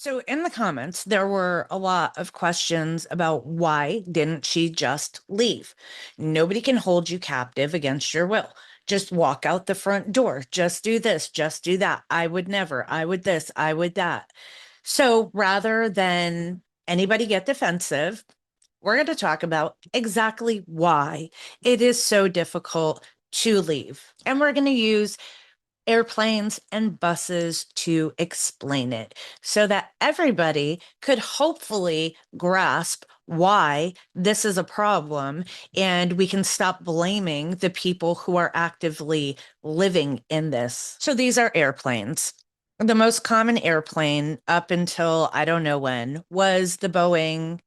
So in the comments, there were a lot of questions about why didn't she just leave? Nobody can hold you captive against your will. Just walk out the front door. Just do this. Just do that. I would never. I would this. I would that. So rather than anybody get defensive, we're going to talk about exactly why it is so difficult to leave. And we're going to use airplanes and buses to explain it so that everybody could hopefully grasp why this is a problem and we can stop blaming the people who are actively living in this. So these are airplanes. The most common airplane up until I don't know when was the Boeing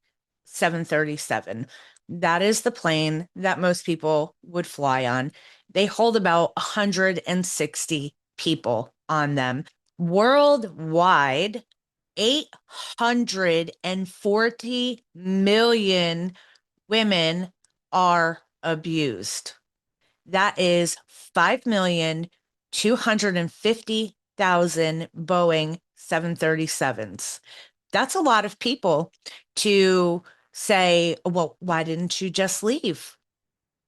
737. That is the plane that most people would fly on. They hold about 160 people on them. Worldwide, 840 million women are abused. That is 5,250,000 Boeing 737s. That's a lot of people to say, well, why didn't you just leave?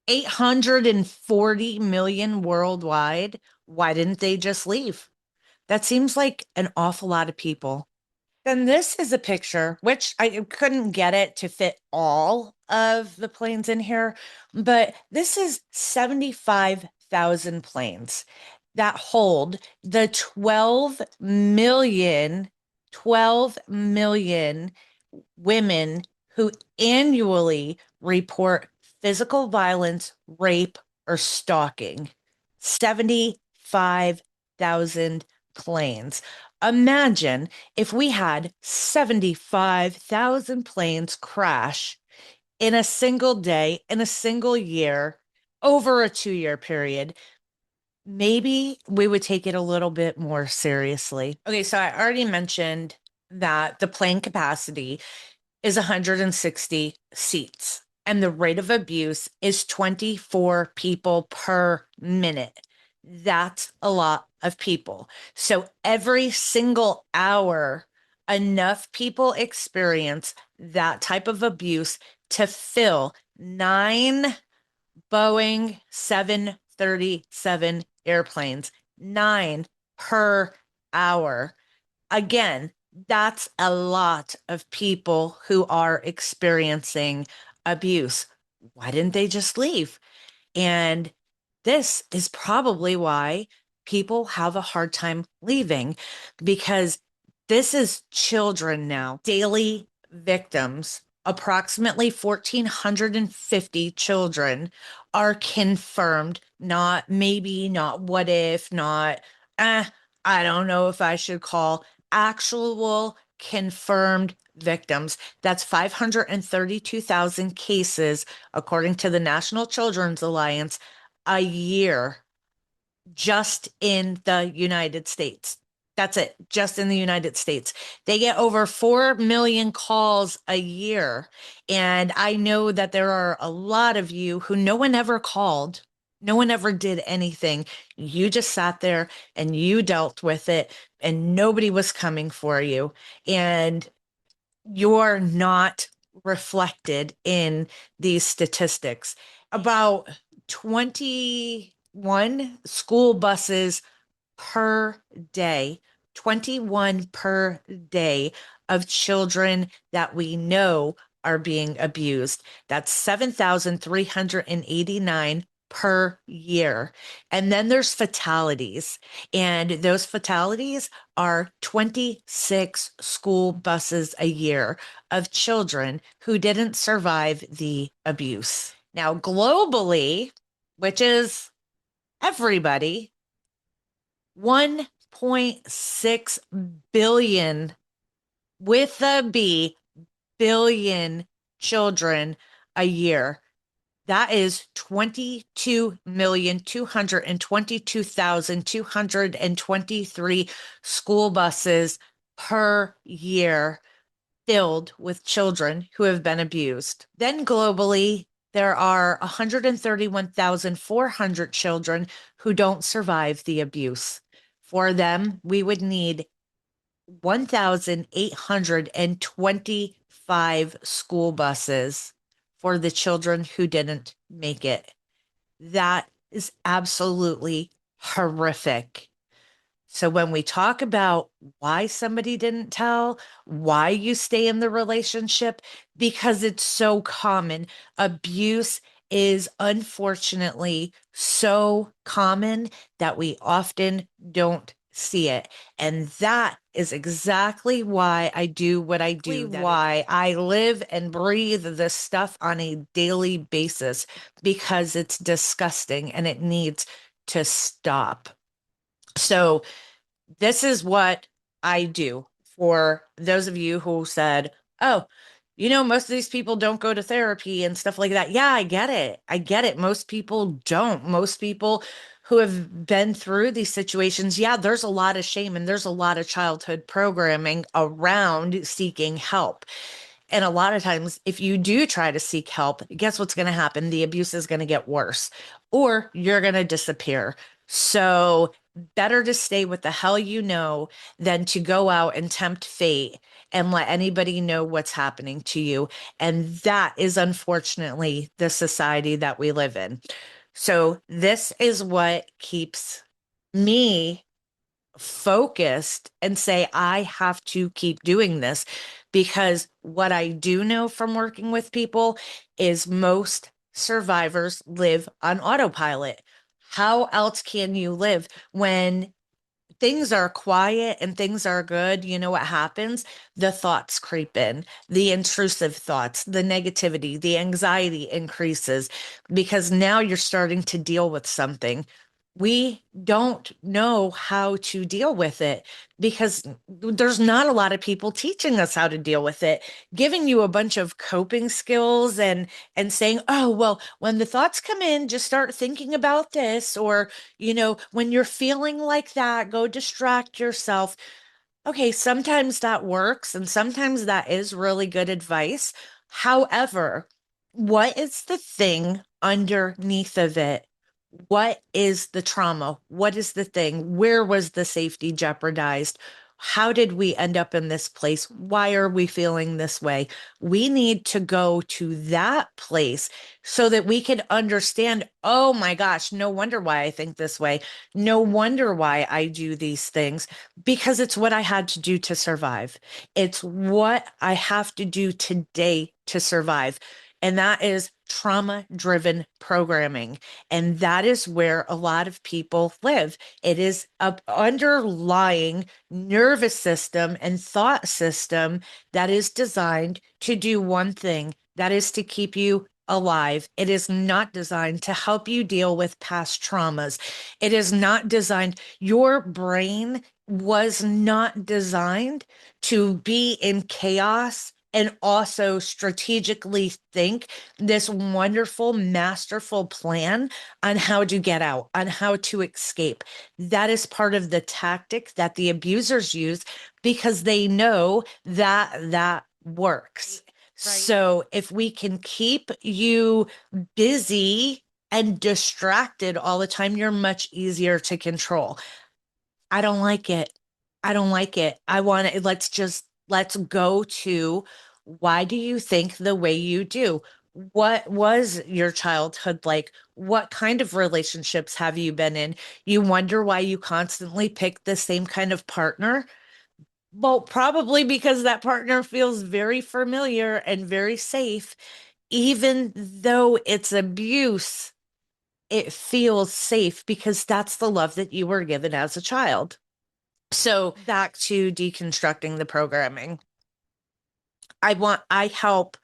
840 million worldwide. Why didn't they just leave? That seems like an awful lot of people. Then this is a picture, which I couldn't get it to fit all of the planes in here, but this is 75,000 planes that hold the 12 million women who annually report physical violence, rape, or stalking. 75,000 planes. Imagine if we had 75,000 planes crash in a single day, in a single year, over a 2-year period. Maybe we would take it a little bit more seriously. Okay, so I already mentioned that the plane capacity is 160 seats, and the rate of abuse is 24 people per minute. That's a lot of people. So every single hour, enough people experience that type of abuse to fill 9 Boeing 737 airplanes, 9 per hour. Again, that's a lot of people who are experiencing abuse. Why didn't they just leave? And this is probably why people have a hard time leaving, because this is children now, daily victims. Approximately 1,450 children are confirmed, not maybe, not what if, not, I don't know if I should call actual confirmed victims. That's 532,000 cases, according to the National Children's Alliance, a year just in the United States. That's it, just in the United States. They get over 4 million calls a year. And I know that there are a lot of you who no one ever called, no one ever did anything. You just sat there and you dealt with it, and nobody was coming for you. And you're not reflected in these statistics. About 21 school buses per day, 21 per day of children that we know are being abused. That's 7,389 per year. And then there's fatalities. And those fatalities are 26 school buses a year of children who didn't survive the abuse. Now, globally, which is everybody, 1.6 billion, with a B, billion children a year. That is 22,222,223 school buses per year filled with children who have been abused. Then globally, there are 131,400 children who don't survive the abuse. For them, we would need 1,825 school buses for the children who didn't make it. That is absolutely horrific. So when we talk about why somebody didn't tell, why you stay in the relationship, because it's so common. Abuse is unfortunately so common that we often don't see it. And that is exactly why I do what I do, why I live and breathe this stuff on a daily basis, because it's disgusting and it needs to stop. So, this is what I do for those of you who said, oh, most of these people don't go to therapy and stuff like that. Yeah, I get it. I get it. Most people don't. Most people who have been through these situations, yeah, there's a lot of shame and there's a lot of childhood programming around seeking help. And a lot of times, if you do try to seek help, guess what's going to happen? The abuse is going to get worse, or you're going to disappear. So, better to stay with the hell you know than to go out and tempt fate and let anybody know what's happening to you. And that is unfortunately the society that we live in. So, this is what keeps me focused and say, I have to keep doing this, because what I do know from working with people is most survivors live on autopilot. How else can you live when things are quiet and things are good? You know what happens? The thoughts creep in, the intrusive thoughts, the negativity, the anxiety increases, because now you're starting to deal with something. We don't know how to deal with it because there's not a lot of people teaching us how to deal with it, giving you a bunch of coping skills and saying, "Oh, well, when the thoughts come in, just start thinking about this," or when you're feeling like that, go distract yourself. Okay, sometimes that works and sometimes that is really good advice. However, what is the thing underneath of it? What is the trauma? What is the thing? Where was the safety jeopardized? How did we end up in this place? Why are we feeling this way? We need to go to that place so that we can understand, oh my gosh, no wonder why I think this way. No wonder why I do these things, because it's what I had to do to survive. It's what I have to do today to survive. And that is trauma driven programming. And that is where a lot of people live. It is a underlying nervous system and thought system that is designed to do one thing, that is to keep you alive. It is not designed to help you deal with past traumas. It is not designed, your brain was not designed to be in chaos and also strategically think this wonderful, masterful plan on how to get out, on how to escape. That is part of the tactic that the abusers use because they know that that works. Right. So if we can keep you busy and distracted all the time, you're much easier to control. I don't like it. I don't like it. I want to, let's go to, why do you think the way you do? What was your childhood like? What kind of relationships have you been in? You wonder why you constantly pick the same kind of partner? Well, probably because that partner feels very familiar and very safe. Even though it's abuse, it feels safe because that's the love that you were given as a child. So back to deconstructing the programming. I help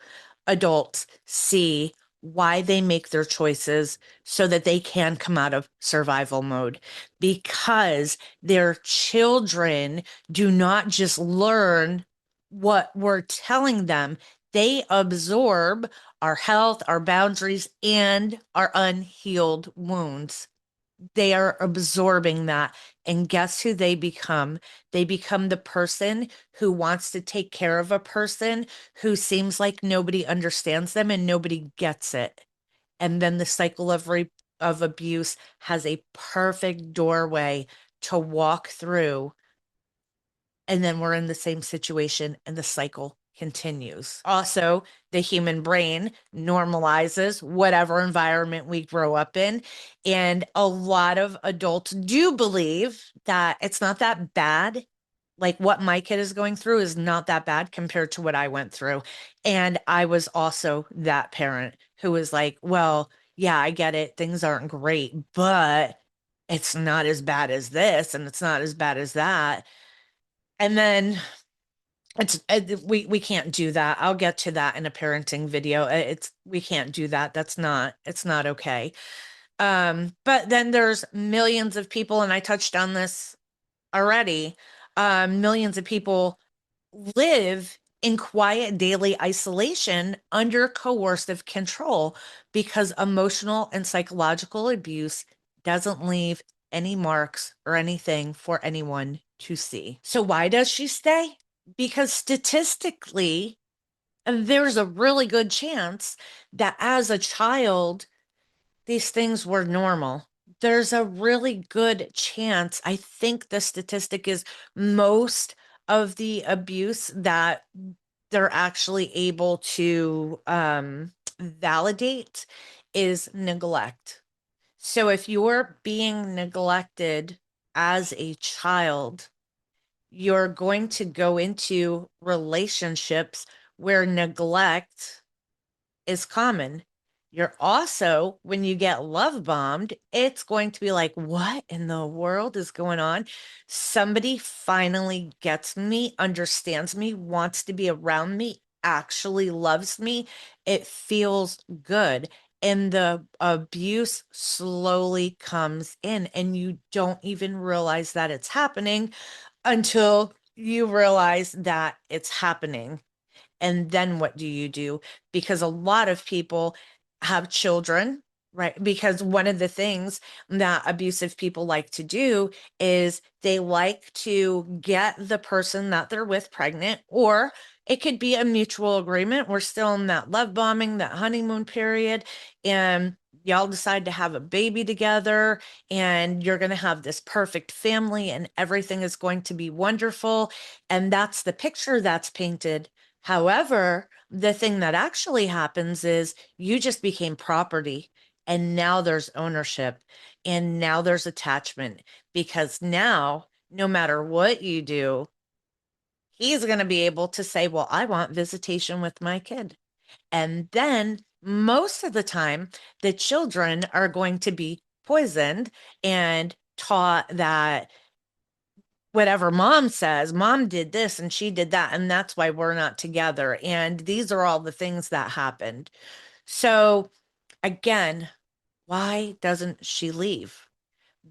adults see why they make their choices so that they can come out of survival mode, because their children do not just learn what we're telling them, they absorb our health, our boundaries, and our unhealed wounds. They are absorbing that. And guess who they become? They become the person who wants to take care of a person who seems like nobody understands them and nobody gets it. And then the cycle of abuse has a perfect doorway to walk through and then we're in the same situation and the cycle continues. Also, the human brain normalizes whatever environment we grow up in. And a lot of adults do believe that it's not that bad. Like what my kid is going through is not that bad compared to what I went through. And I was also that parent who was like, well, yeah, I get it. Things aren't great, but it's not as bad as this and it's not as bad as that. And then we can't do that. I'll get to that in a parenting video. It's we can't do that. That's not it's not okay. But then there's millions of people, and I touched on this already. Millions of people live in quiet daily isolation under coercive control because emotional and psychological abuse doesn't leave any marks or anything for anyone to see. So, why does she stay? Because statistically, there's a really good chance that as a child, these things were normal. There's a really good chance. I think the statistic is most of the abuse that they're actually able to validate is neglect. So if you're being neglected as a child, you're going to go into relationships where neglect is common. You're also, when you get love bombed, it's going to be like, what in the world is going on? Somebody finally gets me, understands me, wants to be around me, actually loves me. It feels good. And the abuse slowly comes in, and you don't even realize that it's happening until you realize that it's happening. And then what do you do? Because a lot of people have children, right? Because one of the things that abusive people like to do is they like to get the person that they're with pregnant, or it could be a mutual agreement. We're still in that love bombing, that honeymoon period, and y'all decide to have a baby together, and you're going to have this perfect family, and everything is going to be wonderful. And that's the picture that's painted. However, the thing that actually happens is you just became property, and now there's ownership, and now there's attachment, because now, no matter what you do, he's going to be able to say, well, I want visitation with my kid. And then most of the time, the children are going to be poisoned and taught that whatever mom says, mom did this and she did that, and that's why we're not together. And these are all the things that happened. So, again, why doesn't she leave?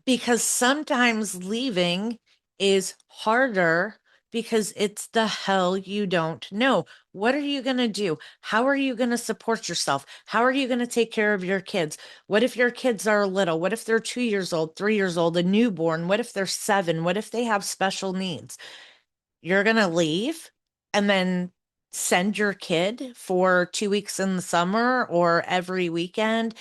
Because sometimes leaving is harder because it's the hell you don't know. What are you going to do? How are you going to support yourself? How are you going to take care of your kids? What if your kids are little? What if they're 2 years old, 3 years old, a newborn? What if they're seven? What if they have special needs? You're going to leave and then send your kid for 2 weeks in the summer or every weekend.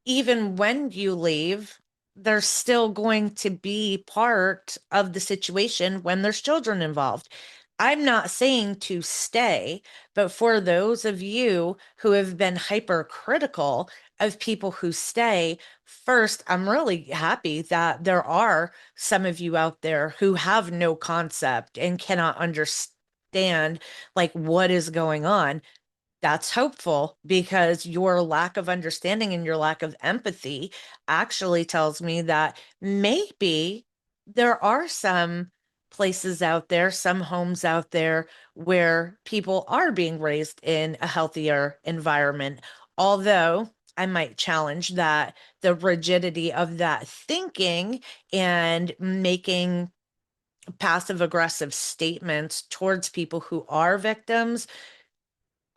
Even when you leave, they're still going to be part of the situation when there's children involved. I'm not saying to stay, but for those of you who have been hypercritical of people who stay, first, I'm really happy that there are some of you out there who have no concept and cannot understand like what is going on. That's hopeful, because your lack of understanding and your lack of empathy actually tells me that maybe there are some places out there, some homes out there where people are being raised in a healthier environment. Although I might challenge that the rigidity of that thinking and making passive aggressive statements towards people who are victims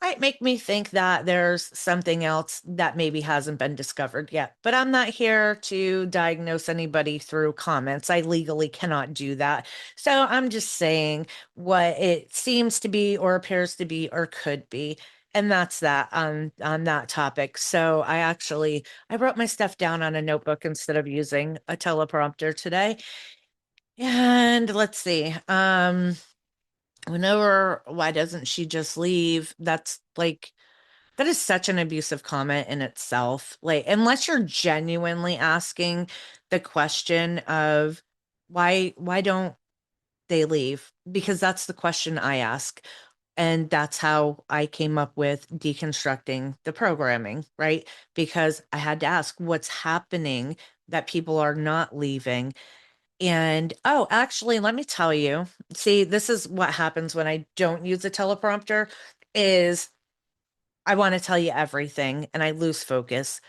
might make me think that there's something else that maybe hasn't been discovered yet. But I'm not here to diagnose anybody through comments. I legally cannot do that. So I'm just saying what it seems to be or appears to be or could be. And that's that on that topic. So I wrote my stuff down on a notebook instead of using a teleprompter today. And let's see. Whenever, why doesn't she just leave? That's like, that is such an abusive comment in itself. Like, unless you're genuinely asking the question of why don't they leave? Because that's the question I ask. And that's how I came up with deconstructing the programming, right? Because I had to ask what's happening that people are not leaving. And oh, actually, let me tell you. See, this is what happens when I don't use a teleprompter is I want to tell you everything and I lose focus.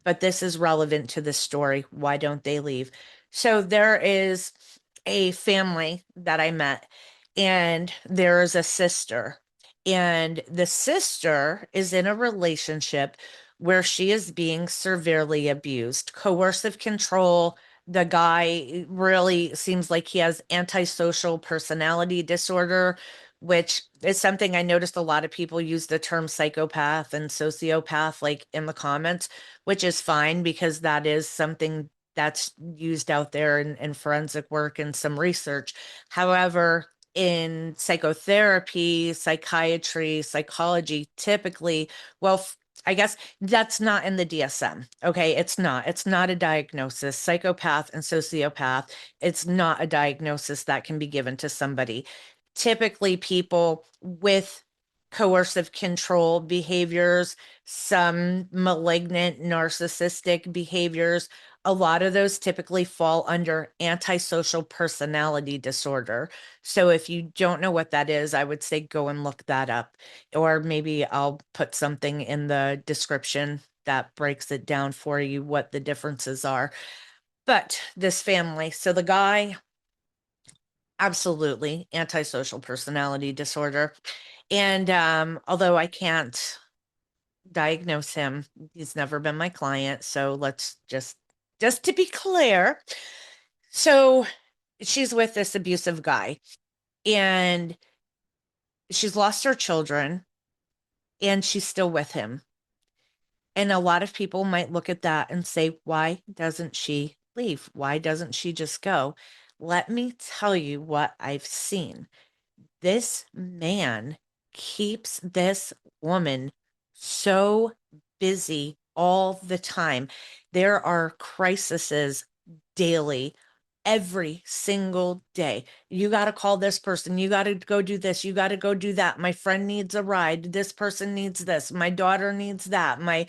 But this is relevant to the story. Why don't they leave? So there is a family that I met, and there is a sister. And the sister is in a relationship where she is being severely abused, coercive control. The guy really seems like he has antisocial personality disorder, which is something I noticed a lot of people use the term psychopath and sociopath like in the comments, which is fine because that is something that's used out there in forensic work and some research. However, in psychotherapy, psychiatry, psychology, typically, well, I guess that's not in the DSM. Okay. It's not. It's not a diagnosis. Psychopath and sociopath, it's not a diagnosis that can be given to somebody. Typically, people with coercive control behaviors, some malignant narcissistic behaviors, a lot of those typically fall under antisocial personality disorder. So if you don't know what that is, I would say go and look that up. Or maybe I'll put something in the description that breaks it down for you what the differences are. But this family, so the guy, absolutely antisocial personality disorder. And although I can't diagnose him, he's never been my client. So let's just to be clear. So she's with this abusive guy and she's lost her children and she's still with him. And a lot of people might look at that and say, why doesn't she leave? Why doesn't she just go? Let me tell you what I've seen. This man keeps this woman so busy all the time. There are crises daily, every single day. You got to call this person. You got to go do this. You got to go do that. My friend needs a ride. This person needs this. My daughter needs that. My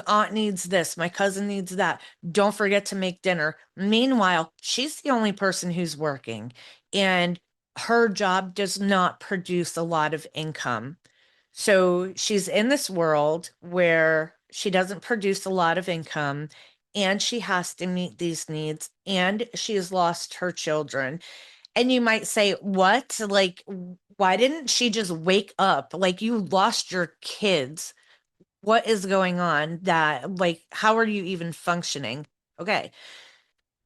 aunt needs this. My cousin needs that. Don't forget to make dinner. Meanwhile, she's the only person who's working, and her job does not produce a lot of income. So she's in this world where she doesn't produce a lot of income and she has to meet these needs and she has lost her children. And you might say, what? Like, why didn't she just wake up? Like, you lost your kids. What is going on? That, like, how are you even functioning? Okay.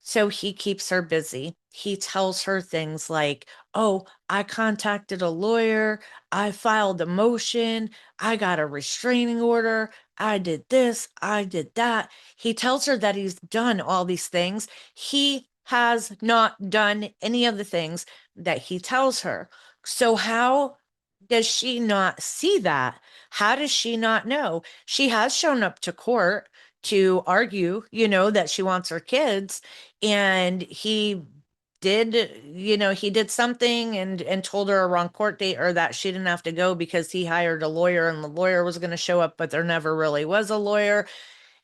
So he keeps her busy. He tells her things like, oh, I contacted a lawyer. I filed a motion. I got a restraining order. I did this. I did that. He tells her that he's done all these things. He has not done any of the things that he tells her. So, how does she not see that? How does she not know? She has shown up to court to argue, that she wants her kids, and he did, he did something and told her a wrong court date or that she didn't have to go because he hired a lawyer and the lawyer was going to show up, but there never really was a lawyer.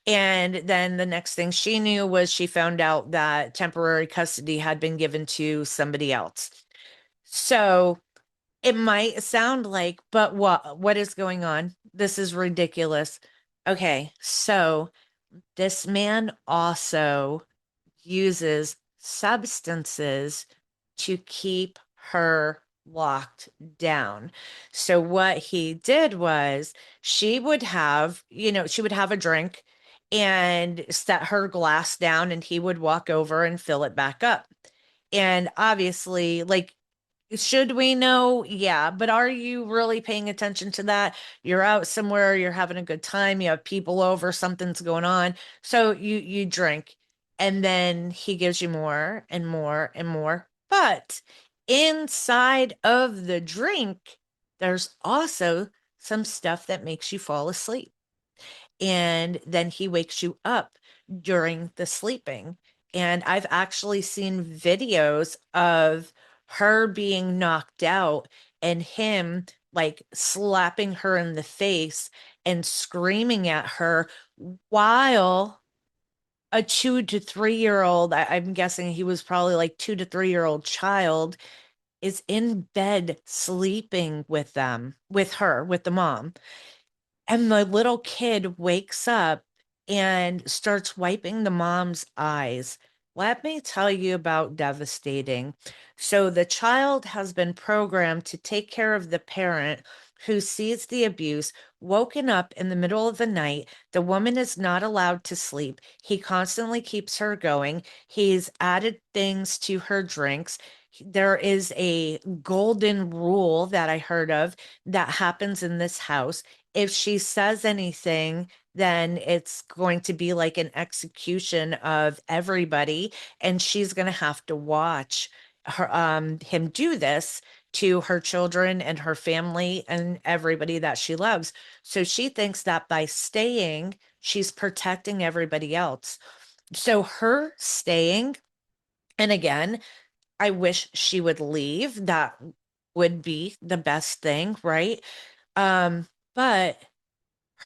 And then the next thing she knew was she found out that temporary custody had been given to somebody else. So it might sound like, but what is going on? This is ridiculous. Okay, so this man also uses substances to keep her locked down. So what he did was she would have a drink and set her glass down and he would walk over and fill it back up. And obviously, like, should we know? Yeah, but are you really paying attention to that? You're out somewhere, you're having a good time, you have people over, something's going on. So you drink and then he gives you more and more and more. But inside of the drink, there's also some stuff that makes you fall asleep. And then he wakes you up during the sleeping. And I've actually seen videos of her being knocked out and him like slapping her in the face and screaming at her while a 2 to 3 year old, I'm guessing he was probably like 2 to 3 year old child, is in bed sleeping with them, with her, with the mom. And the little kid wakes up and starts wiping the mom's eyes. Let me tell you about devastating. So the child has been programmed to take care of the parent who sees the abuse, woken up in the middle of the night. The woman is not allowed to sleep. He constantly keeps her going. He's added things to her drinks. There is a golden rule that I heard of that happens in this house. If she says anything, then it's going to be like an execution of everybody, and she's going to have to watch him do this to her children and her family and everybody that she loves. So she thinks that by staying, she's protecting everybody else. So her staying, and again, I wish she would leave. That would be the best thing, right? But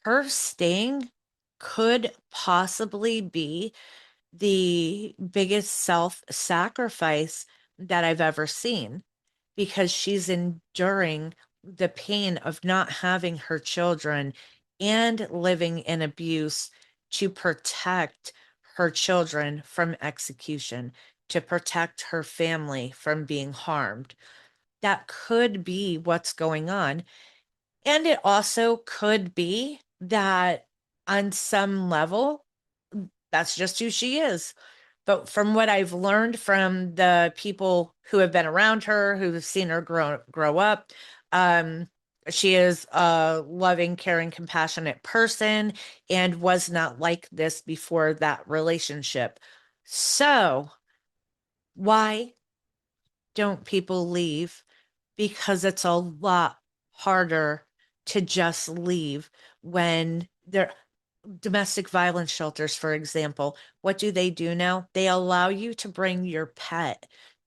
her staying could possibly be the biggest self-sacrifice that I've ever seen, because she's enduring the pain of not having her children and living in abuse to protect her children from execution, to protect her family from being harmed. That could be what's going on. And it also could be that on some level, that's just who she is. But from what I've learned from the people who have been around her, who've seen her grow up, um, she is a loving, caring, compassionate person and was not like this before that relationship. So why don't people leave? Because it's a lot harder to just leave when they're domestic violence shelters, for example. What do they do now? They allow you to bring your pet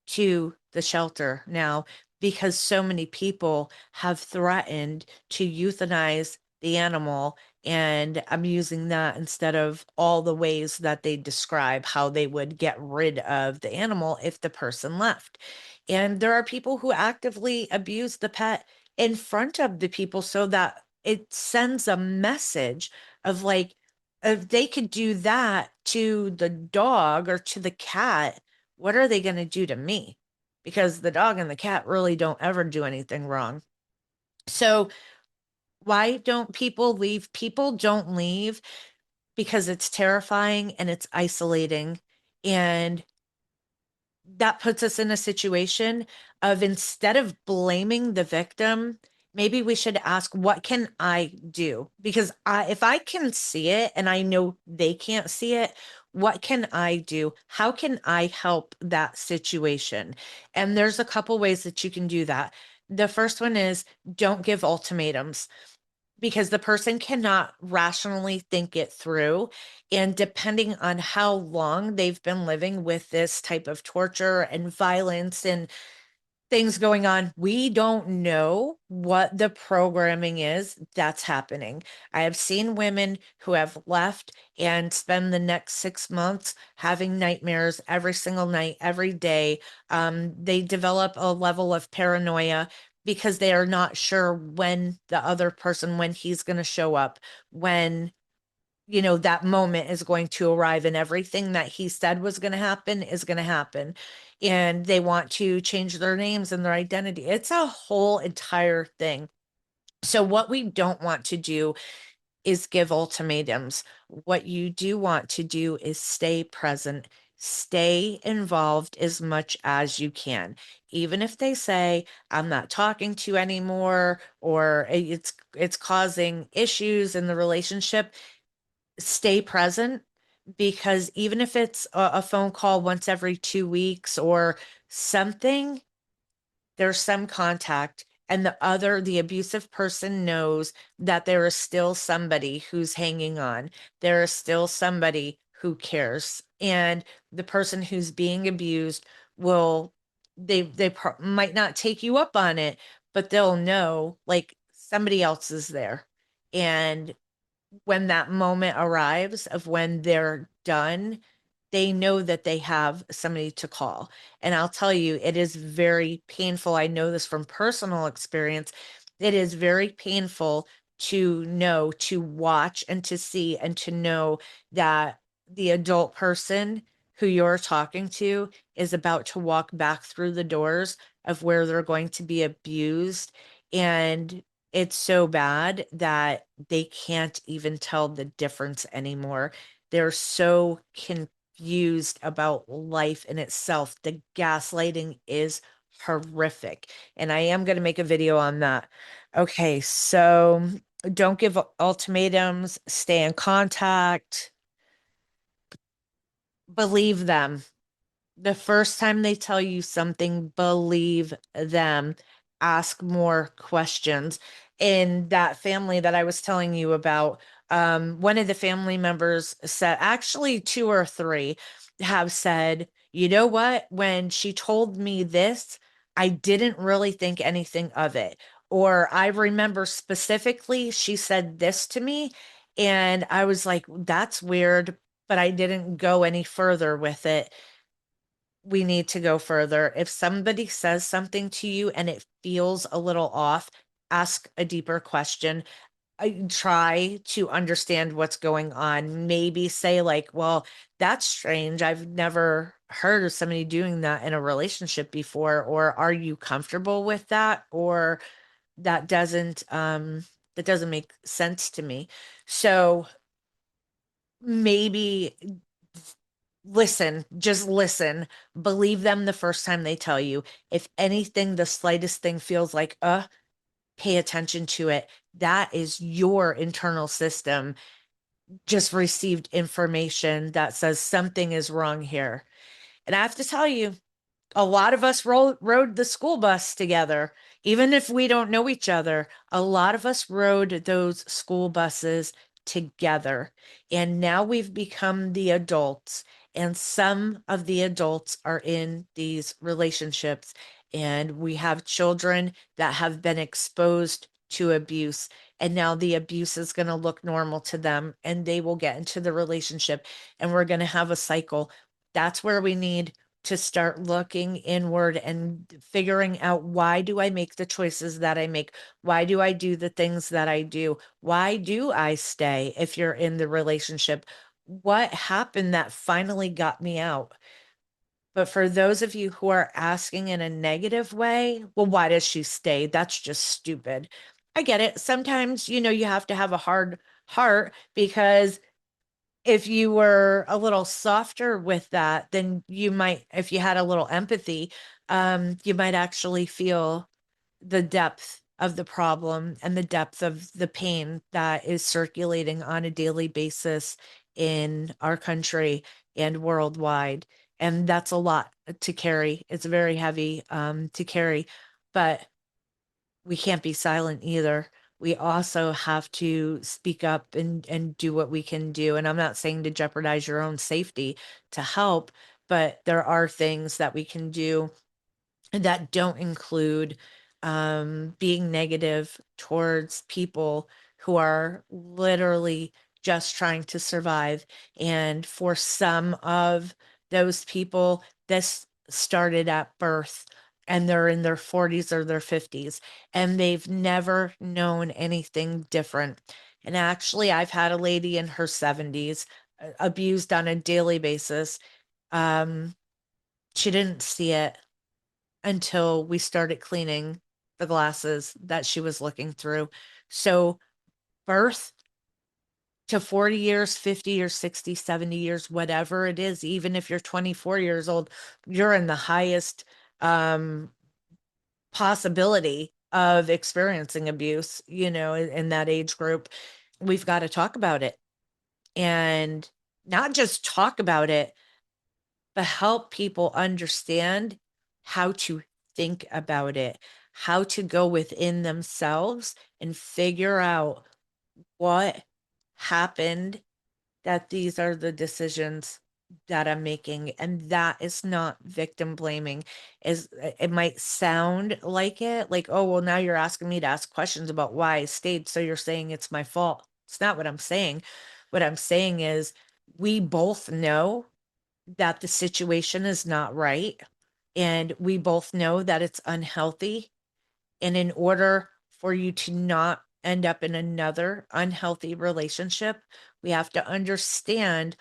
to the shelter now, because so many people have threatened to euthanize the animal. And I'm using that instead of all the ways that they describe how they would get rid of the animal if the person left. And there are people who actively abuse the pet in front of the people so that it sends a message of like, if they could do that to the dog or to the cat, what are they going to do to me? Because the dog and the cat really don't ever do anything wrong. So why don't people leave? People don't leave because it's terrifying and it's isolating. And that puts us in a situation of, instead of blaming the victim, maybe we should ask, what can I do? Because if I can see it and I know they can't see it, what can I do? How can I help that situation? And there's a couple ways that you can do that. The first one is, don't give ultimatums, because the person cannot rationally think it through. And depending on how long they've been living with this type of torture and violence and things going on, we don't know what the programming is that's happening. I have seen women who have left and spend the next 6 months having nightmares every single night, every day. They develop a level of paranoia because they are not sure when the other person, when he's going to show up, when that moment is going to arrive, and everything that he said was going to happen is going to happen. And they want to change their names and their identity. It's a whole entire thing. So what we don't want to do is give ultimatums. What you do want to do is stay present, stay involved as much as you can. Even if they say, I'm not talking to you anymore, or it's causing issues in the relationship, stay present. Because even if it's a phone call once every 2 weeks or something, there's some contact, and the abusive person knows that there is still somebody who's hanging on. There is still somebody who cares. And the person who's being abused will, might not take you up on it, but they'll know like somebody else is there. And when that moment arrives of when they're done, they know that they have somebody to call. And I'll tell you, it is very painful. I know this from personal experience. It is very painful to know, to watch, and to see, and to know that the adult person who you're talking to is about to walk back through the doors of where they're going to be abused. And it's so bad that they can't even tell the difference anymore. They're so confused about life in itself. The gaslighting is horrific. And I am going to make a video on that. Okay, so don't give ultimatums, stay in contact, believe them. The first time they tell you something, believe them. Ask more questions. In that family that I was telling you about, one of the family members said, actually, two or three have said, you know what? When she told me this, I didn't really think anything of it. Or I remember specifically, she said this to me, and I was like, that's weird, but I didn't go any further with it. We need to go further. If somebody says something to you and it feels a little off, ask a deeper question. I try to understand what's going on. Maybe say, like, well, that's strange. I've never heard of somebody doing that in a relationship before. Or are you comfortable with that? Or that doesn't make sense to me. So maybe listen, just listen, believe them the first time they tell you. If anything, the slightest thing feels like, pay attention to it. That is your internal system just received information that says something is wrong here. And I have to tell you, a lot of us rode the school bus together. Even if we don't know each other, a lot of us rode those school buses together. And now we've become the adults, and some of the adults are in these relationships. And we have children that have been exposed to abuse. And now the abuse is going to look normal to them, and they will get into the relationship, and we're going to have a cycle. That's where we need to start looking inward and figuring out, why do I make the choices that I make? Why do I do the things that I do? Why do I stay if you're in the relationship? What happened that finally got me out? But for those of you who are asking in a negative way, well, why does she stay? That's just stupid. I get it. Sometimes, you have to have a hard heart, because if you were a little softer with that, then you might, if you had a little empathy, you might actually feel the depth of the problem and the depth of the pain that is circulating on a daily basis in our country and worldwide. And that's a lot to carry. It's very heavy, to carry, but we can't be silent either. We also have to speak up and do what we can do. And I'm not saying to jeopardize your own safety to help, but there are things that we can do that don't include being negative towards people who are literally just trying to survive. And for some of those people, this started at birth, and they're in their 40s or their 50s, and they've never known anything different. And actually, I've had a lady in her 70s abused on a daily basis. Um, she didn't see it until we started cleaning the glasses that she was looking through. So, birth to 40 years, 50 or 60, 70 years, whatever it is, even if you're 24 years old, you're in the highest possibility of experiencing abuse, in that age group. We've got to talk about it, and not just talk about it, but help people understand how to think about it, how to go within themselves and figure out what happened, that these are the decisions that I'm making, and that is not victim blaming. It might sound like it, like, "Oh, well, now you're asking me to ask questions about why I stayed, so you're saying it's my fault." It's not what I'm saying. What I'm saying is we both know that the situation is not right, and we both know that it's unhealthy, and in order for you to not end up in another unhealthy relationship, we have to understand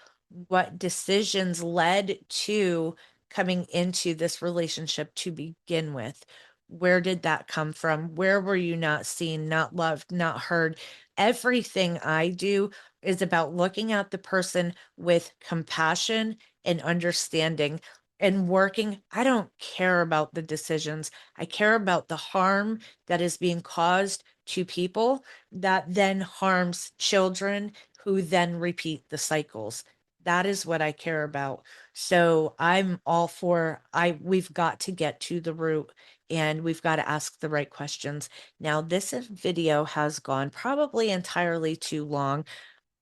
what decisions led to coming into this relationship to begin with. Where did that come from? Where were you not seen, not loved, not heard? Everything I do is about looking at the person with compassion and understanding and working. I don't care about the decisions. I care about the harm that is being caused to people that then harms children who then repeat the cycles. That is what I care about. So I'm all for we've got to get to the root and we've got to ask the right questions. Now, this video has gone probably entirely too long,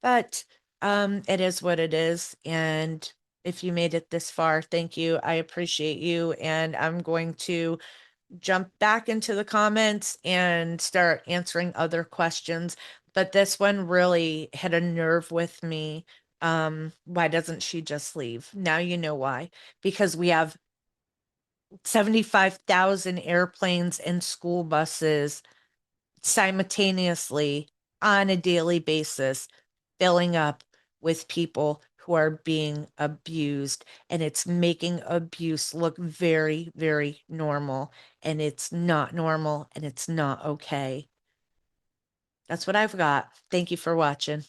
but it is what it is. And if you made it this far, thank you. I appreciate you. And I'm going to jump back into the comments and start answering other questions. But this one really hit a nerve with me. Why doesn't she just leave? Now you know why. Because we have 75,000 airplanes and school buses simultaneously on a daily basis filling up with people who are being abused, and it's making abuse look very, very normal, and it's not normal and it's not okay. That's what I've got. Thank you for watching.